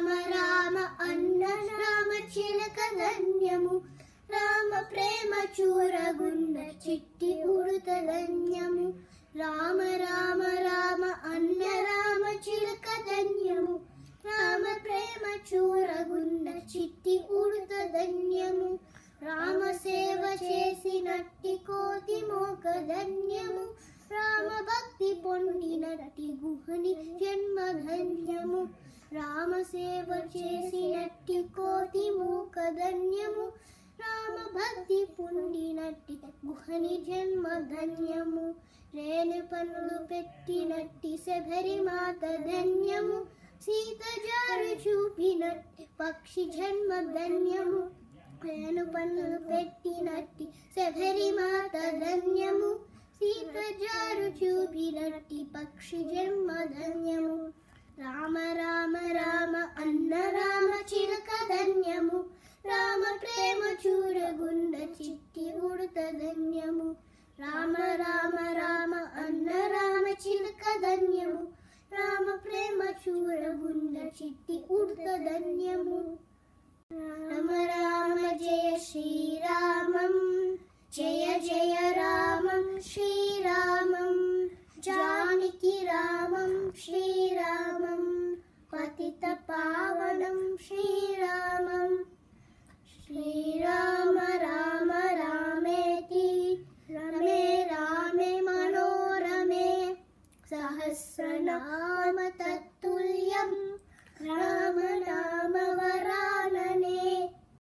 రామ రామ అన్న రామ చిలక ధన్యము రామ ప్రేమ చూరగున్న చిట్టి ఉడుత ధన్యము రామ రామ రామ అన్న రామ చిలక ధన్యము రామ ప్రేమ చూరగున్న చిట్టి ఉడుత ధన్యము రామ సేవ చేసినట్టి కోతి మోక ధన్యము రామ భక్తి పొందినట్టి గుహని జన్మ ధన్యము రామ సేవ చేసినట్టి కోతి మూక ధన్యము రామ భక్తి పొందినట్టి గుహని జన్మ ధన్యము రేణు పనులు పెట్టినట్టి శబరి మాత ధన్యము సీత జారు చూపినట్టి పక్షి జన్మ ధన్యము రేణు పనులు పెట్టినట్టి శబరి మాత ధన్యము సీత జారు చూపినట్టి పక్షి జన్మ ధన్యము రామ రామ రామ అన్న రామ చిలక ధన్యము రామ ప్రేమ చూరగుండ చిట్టి ఉడుత ధన్యము రామ రామ రామ అన్న రామ చిలక ధన్యము రామ ప్రేమ చూరగుండ చిట్టి ఉడుత ధన్యము రామ రామ జయ శ్రీరామం జయ జయ రామం శ్రీరామం జానకి రామం శ్రీరామం పతిత పావనం శ్రీరామం శ్రీరామ రామ